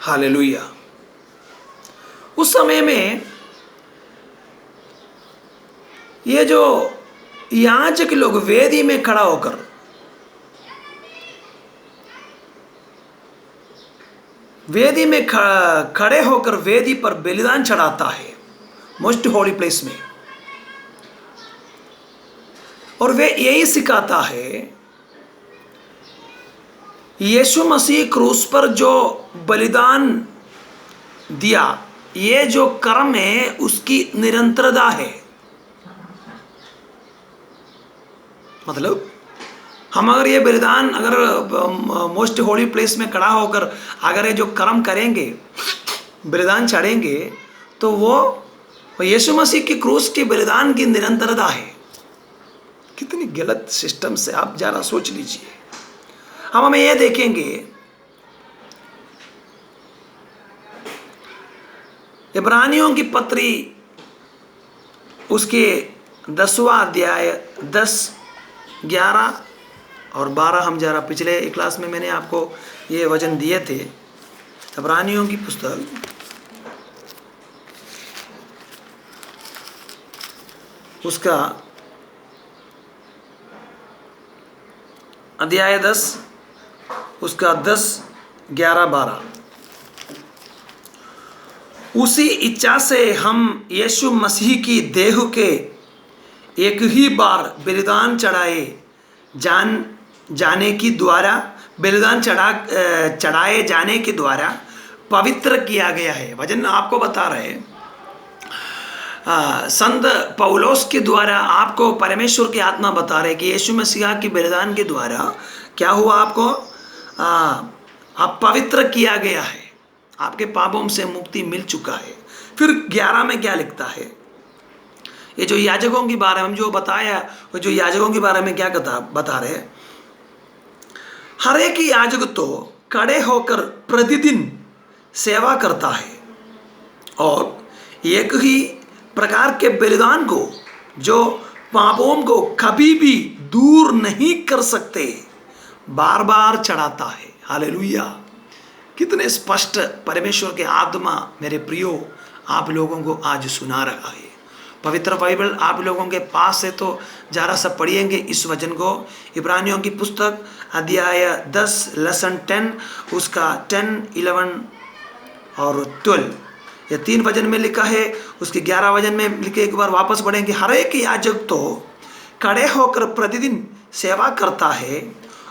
Hallelujah. उस समय में ये जो याजक लोग वेदी में खड़ा होकर वेदी में खड़े होकर वेदी पर बलिदान चढ़ाता है मोस्ट होली प्लेस में, और वे यही सिखाता है यीशु मसीह क्रूस पर जो बलिदान दिया, ये जो कर्म है उसकी निरंतरता है। मतलब हम अगर ये बलिदान अगर मोस्ट होली प्लेस में खड़ा होकर अगर ये जो कर्म करेंगे, बलिदान चढ़ेंगे, तो वो यीशु मसीह की क्रूस के बलिदान की निरंतरता है। कितनी गलत सिस्टम से आप जरा सोच लीजिए। हम ये देखेंगे इब्रानियों की पत्री उसके 10वां अध्याय 10, 11 और 12, हम जरा पिछले क्लास में मैंने आपको ये वचन दिए थे। इब्रानियों की पुस्तक उसका अध्याय 10 उसका 10, 11, 12, उसी इच्छा से हम यीशु मसीह की देह के एक ही बार बलिदान चढ़ाए जाने के द्वारा पवित्र किया गया है। वचन आपको बता रहे हैं, संत पौलोस के द्वारा आपको परमेश्वर की आत्मा बता रहे कि यीशु मसीह की बलिदान के द्वारा क्या हुआ, आपको आप पवित्र किया गया है, आपके पापों से मुक्ति मिल चुका है। फिर 11 में क्या लिखता है, ये जो याजकों के बारे में हम जो बताया, वो जो याजकों के बारे में क्या बता रहे, हर एक याजक तो खड़े होकर प्रतिदिन सेवा करता है और एक ही प्रकार के बलिदान को जो पापों को कभी भी दूर नहीं कर सकते बार बार चढ़ाता है। हालेलुया। कितने स्पष्ट परमेश्वर के आत्मा मेरे प्रियो आप लोगों को आज सुना रहा है। पवित्र बाइबल आप लोगों के पास है तो जरा सा पढ़िएंगे इस वचन को। इब्रानियों की पुस्तक अध्याय 10 लेसन 10 उसका 10, 11 और 12, ये 3 वचन में लिखा है। उसके 11 वचन में लिखे, एक बार वापस पढ़ेंगे। हर एक याजक तो खड़े होकर प्रतिदिन सेवा करता है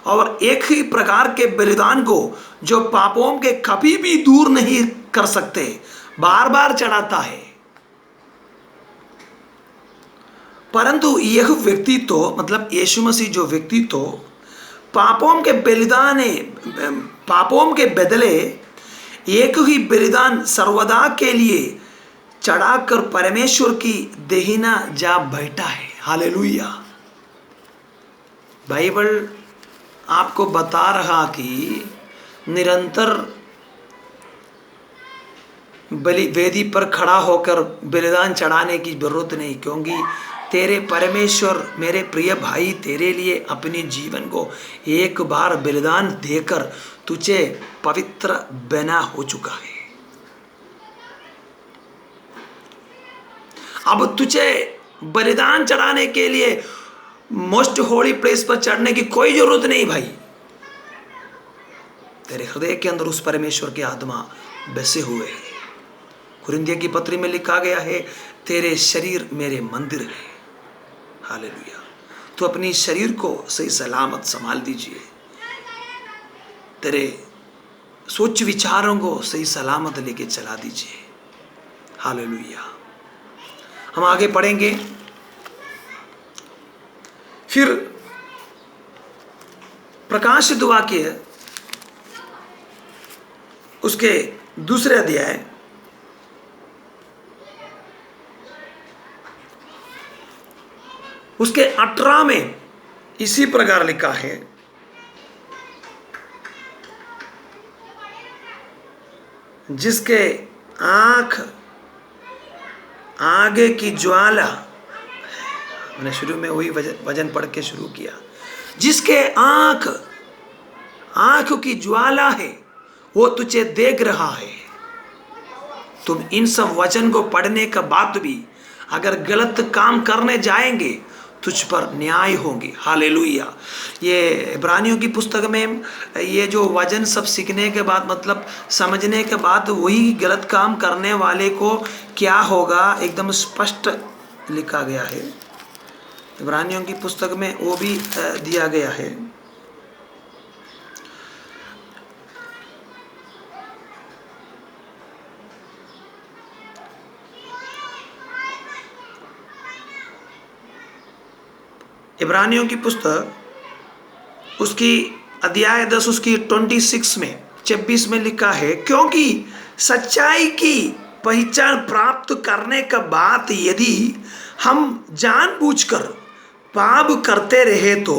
और एक ही प्रकार के बलिदान को जो पापों के कभी भी दूर नहीं कर सकते बार बार चढ़ाता है। परंतु यह व्यक्ति तो मतलब यीशु मसीह जो व्यक्ति तो पापों के बदले एक ही बलिदान सर्वदा के लिए चढ़ाकर परमेश्वर की देहिना जा बैठा है। हालेलुया। बाइबल आपको बता रहा कि निरंतर वेदी पर खड़ा होकर बलिदान चढ़ाने की जरूरत नहीं, क्योंकि तेरे परमेश्वर मेरे प्रिय भाई तेरे लिए अपने जीवन को एक बार बलिदान देकर तुझे पवित्र बना हो चुका है। अब तुझे बलिदान चढ़ाने के लिए मोस्ट होली प्लेस पर चढ़ने की कोई जरूरत नहीं भाई। तेरे हृदय के अंदर उस परमेश्वर की आत्मा बसे हुए है। कुरिन्थियों की पत्री में लिखा गया है, तेरे शरीर मेरे मंदिर है। हालेलुया। तो अपनी शरीर को सही सलामत संभाल दीजिए, तेरे सोच विचारों को सही सलामत लेके चला दीजिए। हालेलुया। हम आगे पढ़ेंगे। फिर प्रकाशित वाक्य उसके दूसरे अध्याय उसके 18 में इसी प्रकार लिखा है, जिसके आंख आगे की ज्वाला, मैंने शुरू में वही वचन पढ़ के शुरू किया, जिसके आंख की ज्वाला है वो तुझे देख रहा है। तुम इन सब वचन को पढ़ने के बाद भी अगर गलत काम करने जाएंगे तुझ पर न्याय होंगे। हालेलुया। ये इब्रानियों की पुस्तक में ये जो वचन सब सीखने के बाद मतलब समझने के बाद वही गलत काम करने वाले को क्या होगा एकदम स्पष्ट लिखा गया है। इब्रानियों की पुस्तक में वो भी दिया गया है। इब्रानियों की पुस्तक उसकी अध्याय 10 उसकी 26 में 26 में लिखा है, क्योंकि सच्चाई की पहचान प्राप्त करने के बाद यदि हम जानबूझकर पाप करते रहे तो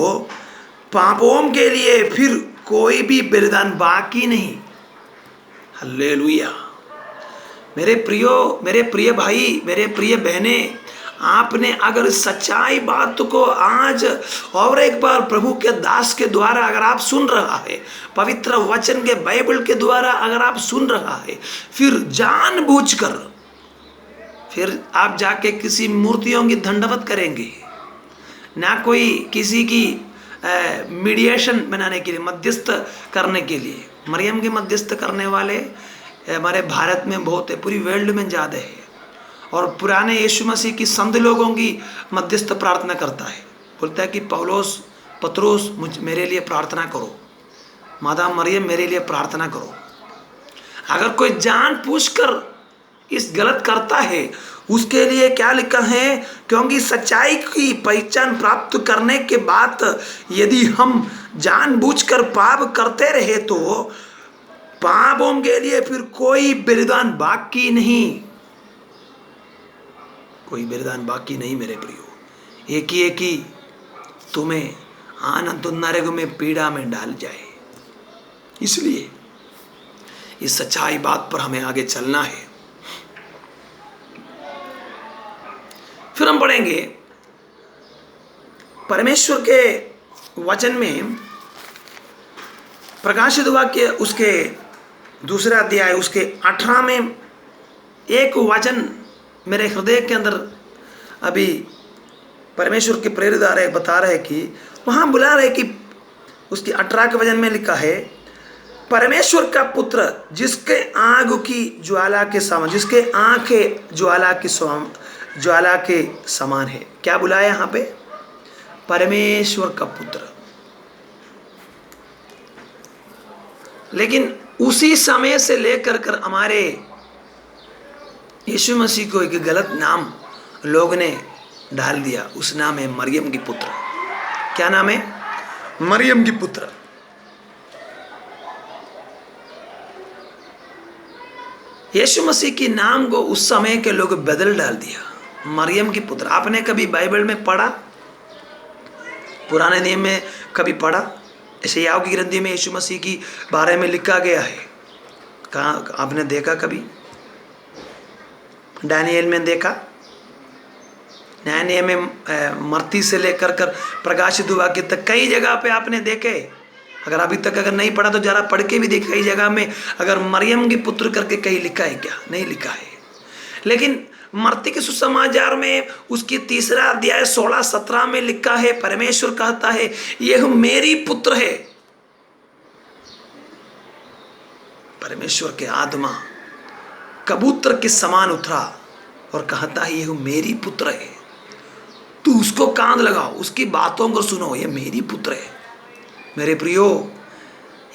पापों के लिए फिर कोई भी बलिदान बाकी नहीं। हालेलुया। मेरे प्रिय भाई, मेरे प्रिय बहने, आपने अगर सच्चाई बात को आज और एक बार प्रभु के दास के द्वारा अगर आप सुन रहा है, पवित्र वचन के बाइबल के द्वारा अगर आप सुन रहा है, फिर जानबूझकर फिर आप जाके किसी मूर्तियों की दंडवत करेंगे, ना कोई किसी की मीडिएशन बनाने के लिए, मध्यस्थ करने के लिए। मरियम के मध्यस्थ करने वाले हमारे भारत में बहुत है, पूरी वर्ल्ड में ज़्यादा है। और पुराने यीशु मसीह की संत लोगों की मध्यस्थ प्रार्थना करता है, बोलता है कि पौलोस पत्रोस मेरे लिए प्रार्थना करो, माता मरियम मेरे लिए प्रार्थना करो। अगर कोई जानबूझकर इस गलत करता है उसके लिए क्या लिखा है, क्योंकि सच्चाई की पहचान प्राप्त करने के बाद यदि हम जानबूझकर पाप करते रहे तो पापों के लिए फिर कोई बलिदान बाकी नहीं, कोई बलिदान बाकी नहीं। मेरे प्रियो, एक ही तुम्हें आनंद नरक में पीड़ा में डाल जाए। इसलिए इस सच्चाई बात पर हमें आगे चलना है। फिर हम पढ़ेंगे परमेश्वर के वचन में प्रकाशित वाक्य उसके दूसरा अध्याय उसके 18 में एक वचन मेरे हृदय के अंदर अभी परमेश्वर के प्रेरित आ रहे बता रहे कि वहाँ बुला रहे कि उसकी 18 के वचन में लिखा है, परमेश्वर का पुत्र जिसके आग की ज्वाला के समान, जिसके आंखें ज्वाला के समान है। क्या बुलाया यहाँ पे? परमेश्वर का पुत्र। लेकिन उसी समय से लेकर कर हमारे यीशु मसीह को एक गलत नाम लोग ने डाल दिया। उस नाम है मरियम की पुत्र। क्या नाम है? मरियम की पुत्र। यीशु मसीह की नाम को उस समय के लोग बदल डाल दिया, मरियम की पुत्र। आपने कभी बाइबल में पढ़ा, पुराने नियम में कभी पढ़ा? यशायाह की ग्रंथि में यीशु मसीह की बारे में लिखा गया है। कहाँ आपने देखा कभी? दानिएल में देखा, नया नियम में मरती से लेकर कर प्रकाशित हुआ कि तक कई जगह पे आपने देखे। अगर अभी तक अगर नहीं पढ़ा तो जरा पढ़ के भी देख। कई जगह में अगर मरियम की पुत्र करके कहीं लिखा है क्या? नहीं लिखा है। लेकिन मरती के सुसमाचार में उसकी 3 अध्याय 16-17 में लिखा है, परमेश्वर कहता है यह मेरी पुत्र है। परमेश्वर के आत्मा कबूतर के समान उतरा और कहता है यह मेरी पुत्र है, तू उसको कान लगाओ, उसकी बातों को सुनो, यह मेरी पुत्र है। मेरे प्रियो,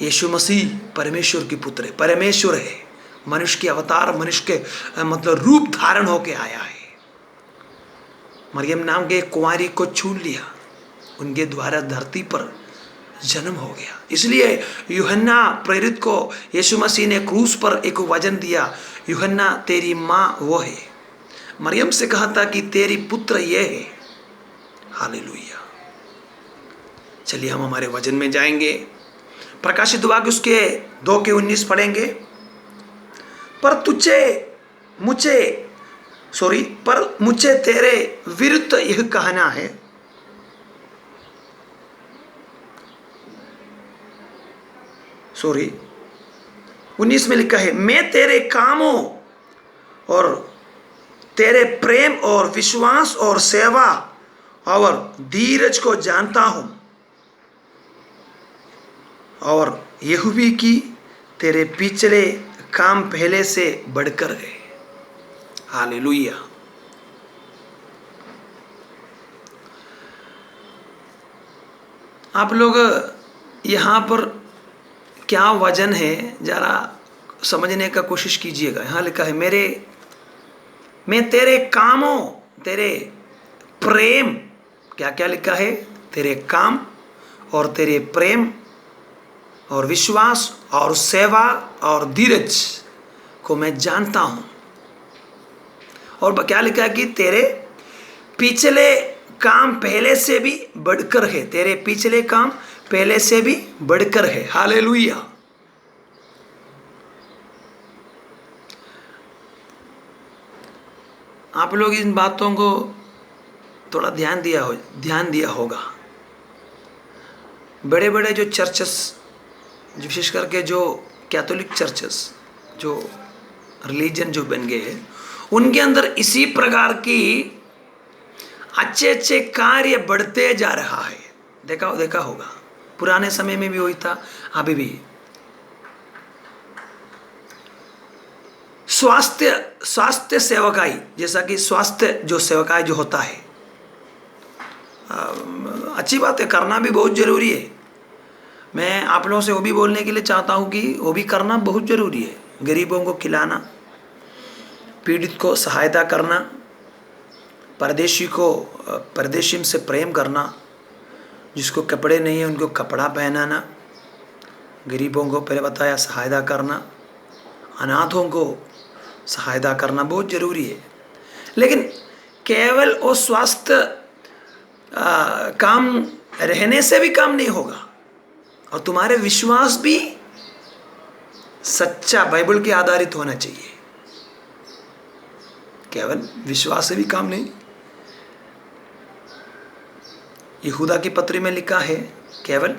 यीशु मसीह परमेश्वर की पुत्र है, परमेश्वर है, मनुष्य के अवतार, मनुष्य के मतलब रूप धारण होके आया है। मरियम नाम के कुंवारी को छू लिया, उनके द्वारा धरती पर जन्म हो गया। इसलिए यूहन्ना प्रेरित को यीशु मसीह ने क्रूस पर एक वचन दिया, यूहन्ना तेरी माँ वो है। मरियम से कहा था कि तेरी पुत्र ये है। हालेलुया। चलिए हम हमारे वचन में जाएंगे। प्रकाशित वाक्य उसके 2:19 पढ़ेंगे। पर मुझे तेरे विरुद्ध यह कहना है, 19 में लिखा है, मैं तेरे कामों और तेरे प्रेम और विश्वास और सेवा और धीरज को जानता हूं, और यहोवा की तेरे पिछले काम पहले से बढ़कर है। हालेलुया। आप लोग यहाँ पर क्या वजन है जरा समझने का कोशिश कीजिएगा। यहाँ लिखा है, मैं तेरे कामों, तेरे प्रेम, क्या क्या लिखा है, तेरे काम और तेरे प्रेम और विश्वास और सेवा और धीरज को मैं जानता हूं। और क्या लिखा है कि तेरे पिछले काम पहले से भी बढ़कर है, तेरे पिछले काम पहले से भी बढ़कर है। हालेलुया। आप लोग इन बातों को थोड़ा ध्यान दिया होगा। बड़े बड़े जो चर्चेस, विशेष करके जो कैथोलिक चर्चेस, जो रिलीजन जो बन गए हैं, उनके अंदर इसी प्रकार की अच्छे अच्छे कार्य बढ़ते जा रहा है। देखा होगा, पुराने समय में भी वही था, अभी भी। स्वास्थ्य सेवकाई, जैसा कि स्वास्थ्य जो सेवकाई जो होता है, अच्छी बात है, करना भी बहुत जरूरी है। मैं आप लोगों से वो भी बोलने के लिए चाहता हूँ कि वो भी करना बहुत जरूरी है। गरीबों को खिलाना, पीड़ित को सहायता करना, परदेशी से प्रेम करना, जिसको कपड़े नहीं है उनको कपड़ा पहनाना, गरीबों को पहले बताया सहायता करना, अनाथों को सहायता करना बहुत जरूरी है। लेकिन केवल वो स्वास्थ्य काम रहने से भी काम नहीं होगा, और तुम्हारे विश्वास भी सच्चा बाइबल के आधारित होना चाहिए। केवल विश्वास से भी काम नहीं। यहूदा की पत्री में लिखा है, केवल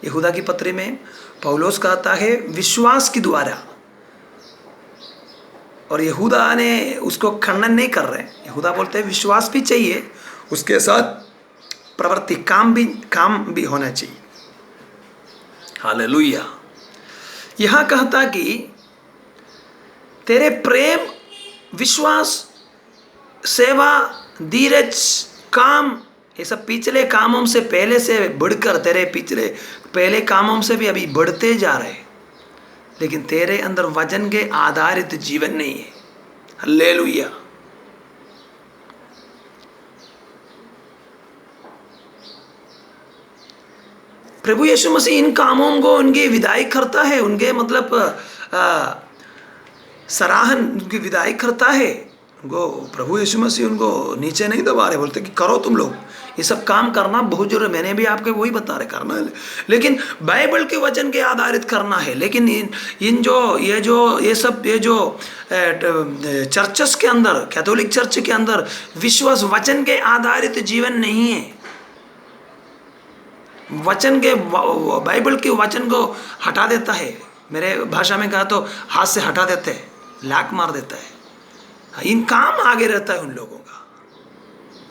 यहूदा की पत्री में पौलुस कहता है विश्वास के द्वारा, और यहूदा ने उसको खंडन नहीं कर रहे। यहूदा बोलते हैं विश्वास भी चाहिए, उसके साथ प्रवृत्ति काम भी होना चाहिए। हालेलुया। यहां कहता कि तेरे प्रेम, विश्वास, सेवा, धीरज, काम, ये सब पिछले कामों से पहले से बढ़कर, तेरे पिछले पहले कामों से भी अभी बढ़ते जा रहे, लेकिन तेरे अंदर वचन के आधारित जीवन नहीं है। हालेलुया। प्रभु यीशु मसीह इन कामों को उनकी विदाई करता है, उनके मतलब सराहन उनकी विदाई करता है उनको। प्रभु यीशु मसीह उनको नीचे नहीं दबा रहे, बोलते कि करो तुम लोग, ये सब काम करना बहुत जरूरी है। मैंने भी आपको वही बता रहे करना है, लेकिन बाइबल के वचन के आधारित करना है। लेकिन ये जो चर्चेस के अंदर, कैथोलिक चर्च के अंदर विश्वास वचन के आधारित जीवन नहीं है। वचन के बाइबल के वचन को हटा देता है, मेरे भाषा में कहा तो हाथ से हटा देते हैं, लाक मार देता है। इन काम आगे रहता है उन लोगों का।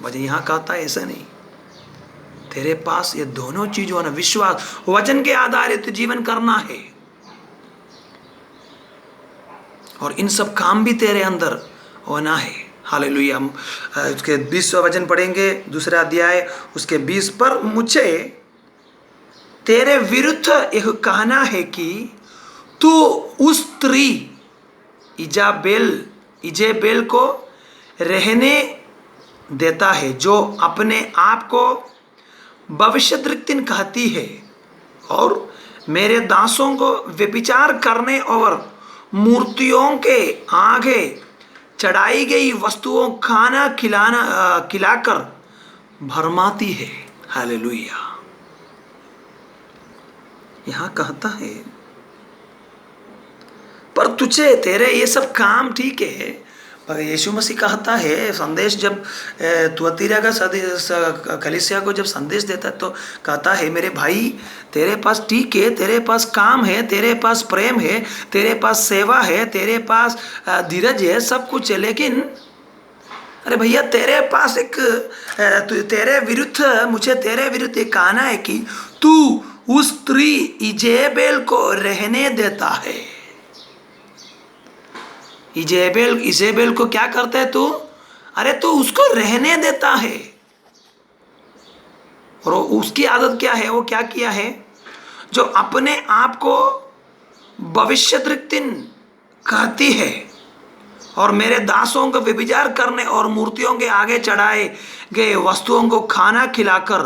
वजह यहाँ कहता है ऐसा नहीं, तेरे पास ये दोनों चीज होना, विश्वास, वचन के आधारित जीवन करना है, और इन सब काम भी तेरे अंदर होना है। हालेलुया। हम उसके 20वां वचन पढ़ेंगे, दूसरा अध्याय उसके 20 पर। मुझे तेरे विरुद्ध यह कहना है कि तू उस स्त्री इजेबेल को रहने देता है, जो अपने आप को भविष्यद्वक्तिन कहती है, और मेरे दासों को व्यभिचार करने और मूर्तियों के आगे चढ़ाई गई वस्तुओं खाना खिलाकर भरमाती है। हालेलुया। यहां कहता है पर तुझे, तेरे ये सब काम ठीक है, यीशु मसीह कहता है संदेश, जब तुअतीरा का कलीसिया को जब संदेश देता है तो कहता है मेरे भाई, तेरे पास ठीक है, तेरे पास काम है, तेरे पास प्रेम है, तेरे पास सेवा है, तेरे पास धीरज है, सब कुछ है, लेकिन अरे भैया तेरे पास एक तेरे विरुद्ध, मुझे तेरे विरुद्ध एक कहना है कि तू उस स्त्री इजेबेल को रहने देता है। इजेबेल को क्या करता है तू? अरे तू उसको रहने देता है। और उसकी आदत क्या है? वो क्या किया है? जो अपने आप को भविष्यद्वक्तिन कहती है और मेरे दासों को व्यभिचार करने और मूर्तियों के आगे चढ़ाए गए वस्तुओं को खाना खिलाकर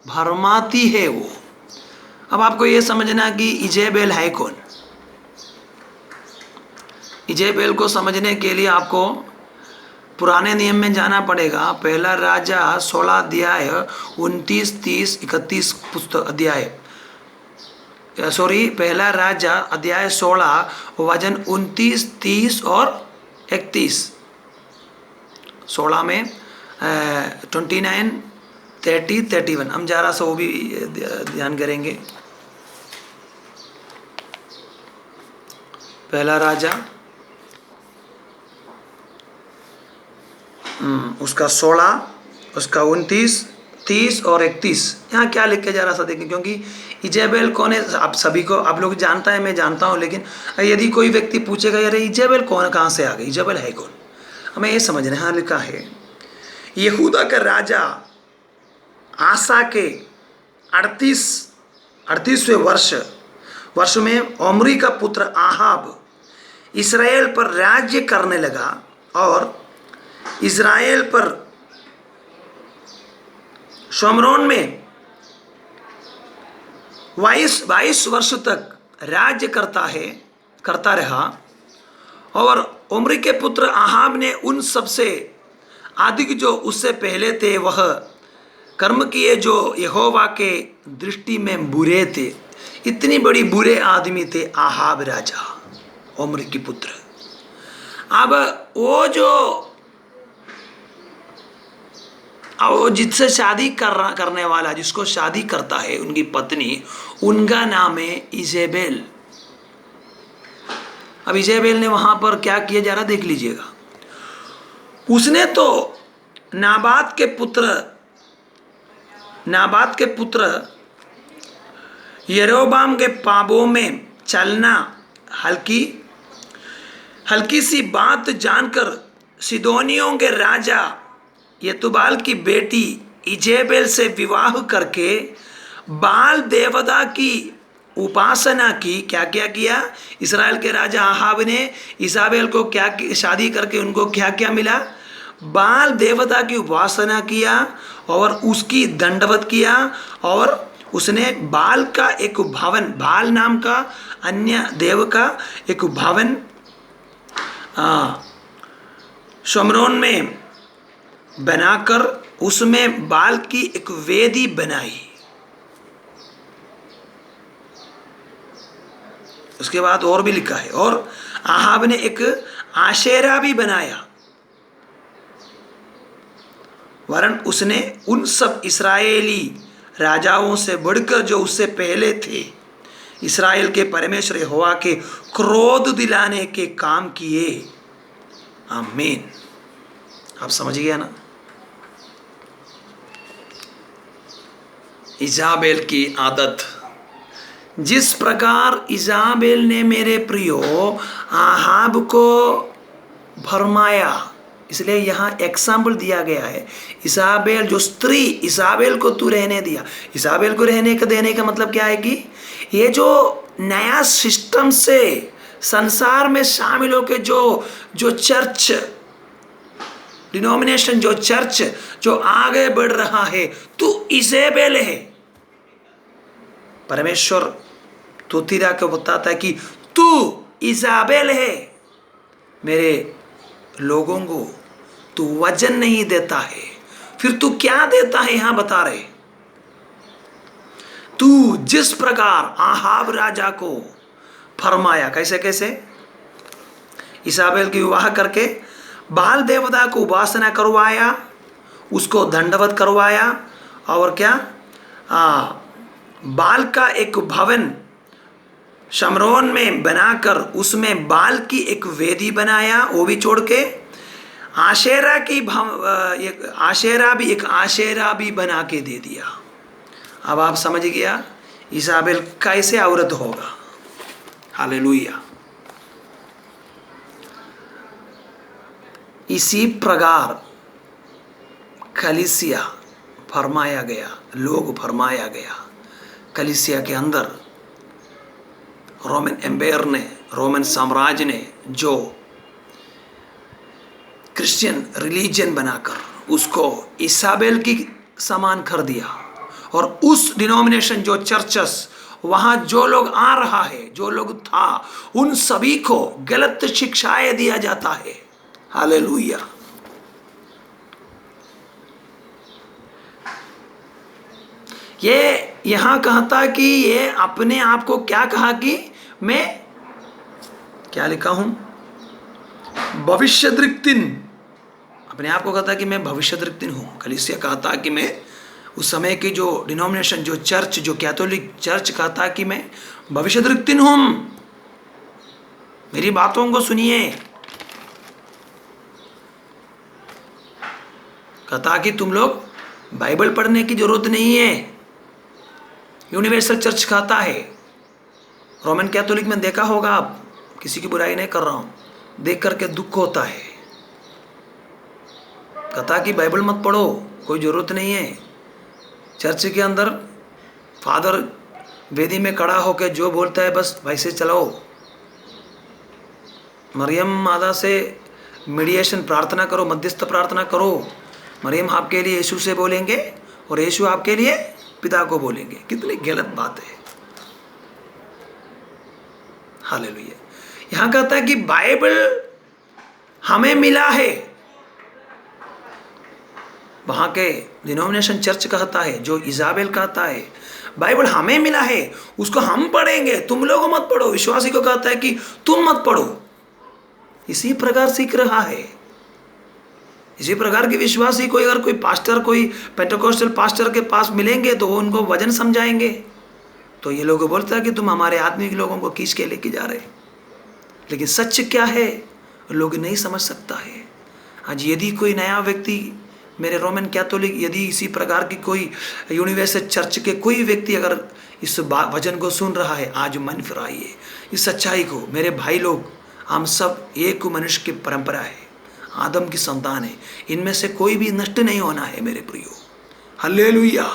भरमाती है वो। अब आपको ये समझना कि इजेबेल है कौन। इजेबेल को समझने के लिए आपको पुराने नियम में जाना पड़ेगा। पहला राजा 16 अध्याय 29, 30, 31 पुस्तक अध्याय, सॉरी, पहला राजा अध्याय 16 वचन 29, 30 और 31। 16 में 29, 30, 31 हम जरा सा वो भी ध्यान करेंगे। पहला राजा उसका 16, उसका 29, 30 और 31। यहाँ क्या लिख के जा रहा सा देखें, क्योंकि इजेबेल कौन है आप सभी को, आप लोग जानता है, मैं जानता हूँ, लेकिन यदि कोई व्यक्ति पूछेगा यार इजेबेल कौन, कहाँ से आ गई, इजेबेल है कौन, हमें ये समझना है। हाँ लिखा है, यहूदा का राजा आसा के 38वें वर्ष में ओमरी का पुत्र आहाब इसराइल पर राज्य करने लगा और इज़राइल पर शमरोन में 22 वर्ष तक राज्य करता रहा। और उम्री के पुत्र आहाब ने उन सबसे अधिक जो उससे पहले थे वह कर्म किए जो यहोवा के दृष्टि में बुरे थे। इतनी बड़ी बुरे आदमी थे आहाब राजा, उम्री के पुत्र। अब वो जो जिससे शादी करने वाला, जिसको शादी करता है उनकी पत्नी, उनका नाम है इजेबेल। अब इजेबेल ने वहां पर क्या किया जा रहा देख लीजिएगा। उसने तो नाबात के पुत्र यरोबाम के पापों में चलना, हल्की सी बात जानकर सिदोनियों के राजा यतुबाल की बेटी इजेबेल से विवाह करके बाल देवता की उपासना की। क्या क्या किया? इस्राएल के राजा आहाब ने इसाबेल को क्या शादी करके उनको क्या क्या मिला? बाल देवता की उपासना किया और उसकी दंडवत किया। और उसने बाल का एक भवन, बाल नाम का अन्य देव का एक भवन शमरोन में बनाकर उसमें बाल की एक वेदी बनाई। उसके बाद और भी लिखा है, और आहाब ने एक आशेरा भी बनाया, वरन उसने उन सब इस्राएली राजाओं से बढ़कर जो उससे पहले थे इस्राएल के परमेश्वर यहोवा के क्रोध दिलाने के काम किए। आमीन। आप समझ गया ना? इजाबेल की आदत, जिस प्रकार इजाबेल ने मेरे प्रियो आहाब को भरमाया, इसलिए यहाँ एग्जाम्पल दिया गया है। इजाबेल जो स्त्री, इजाबेल को तू रहने दिया। इजाबेल को रहने का देने का मतलब क्या है कि ये जो नया सिस्टम से संसार में शामिल होकर जो चर्च डिनोमिनेशन, जो चर्च जो आगे बढ़ रहा है, तू इजेबेल है। परमेश्वर तुतीरा को बताता है कि तू इजाबेल है, मेरे लोगों को तू वजन नहीं देता है। फिर तू क्या देता है यहां बता रहे, तू जिस प्रकार आहाब राजा को फरमाया, कैसे कैसे? इसाबेल की विवाह करके बाल देवता को उपासना करवाया, उसको दंडवत करवाया, और क्या बाल का एक भवन शमरोन में बनाकर उसमें बाल की एक वेदी बनाया, वो भी छोड़ के आशेरा की एक आशेरा भी बना के दे दिया। अब आप समझ गया इसाबेल कैसे औरत होगा। हालेलुया। इसी प्रकार कलीसिया फरमाया गया, लोग फरमाया गया। कलीसिया के अंदर रोमन एम्पायर ने, रोमन साम्राज्य ने जो क्रिश्चियन रिलीजन बनाकर उसको इसाबेल की समान कर दिया, और उस डिनोमिनेशन जो चर्चस वहाँ जो लोग आ रहा है, जो लोग था, उन सभी को गलत शिक्षाएं दिया जाता है। हालेलुया। ये यहाँ कहता कि ये अपने आप को क्या कहा कि मैं क्या लिखा हूं, भविष्यद्वक्तिन। अपने आप को कहता कि मैं भविष्यद्वक्तिन हूं। कलीसिया कहता कि मैं उस समय की जो डिनोमिनेशन, जो चर्च, जो कैथोलिक चर्च कहता कि मैं भविष्यद्वक्तिन हूं। मेरी बातों को सुनिए। कहता कि तुम लोग बाइबल पढ़ने की जरूरत नहीं है। यूनिवर्सल चर्च कहता है। रोमन कैथोलिक में देखा होगा आप, किसी की बुराई नहीं कर रहा हूं, देख करके दुख होता है। कहता कि बाइबल मत पढ़ो, कोई जरूरत नहीं है। चर्च के अंदर फादर वेदी में खड़ा होकर जो बोलता है बस वैसे चलाओ। मरियम माता से मीडिएशन प्रार्थना करो, मध्यस्थ प्रार्थना करो। मरियम आपके लिए यीशु से बोलेंगे और यीशु आपके लिए पिता को बोलेंगे। कितनी गलत बात है। हालेलुया। यहां कहता है कि बाइबल हमें मिला है। वहां के डिनोमिनेशन चर्च कहता है, जो इजाबेल कहता है बाइबल हमें मिला है, उसको हम पढ़ेंगे, तुम लोग मत पढ़ो। विश्वासी को कहता है कि तुम मत पढ़ो। इसी प्रकार सीख रहा है। इसी प्रकार के विश्वासी कोई अगर कोई पास्टर, कोई पेंटेकोस्टल पास्टर के पास मिलेंगे तो वो उनको वजन समझाएंगे, तो ये लोग बोलता है कि तुम हमारे आदमी के लोगों को खींच के लेके जा रहे। लेकिन सच क्या है लोग नहीं समझ सकता है। आज यदि कोई नया व्यक्ति, मेरे रोमन कैथोलिक, यदि इसी प्रकार की कोई यूनिवर्सल चर्च के कोई व्यक्ति अगर इस वचन को सुन रहा है, आज मन फिराइए इस सच्चाई को। मेरे भाई लोग, हम सब एक मनुष्य की परंपरा है, आदम की संतान है। इनमें से कोई भी नष्ट नहीं होना है मेरे प्रियो। हालेलुया।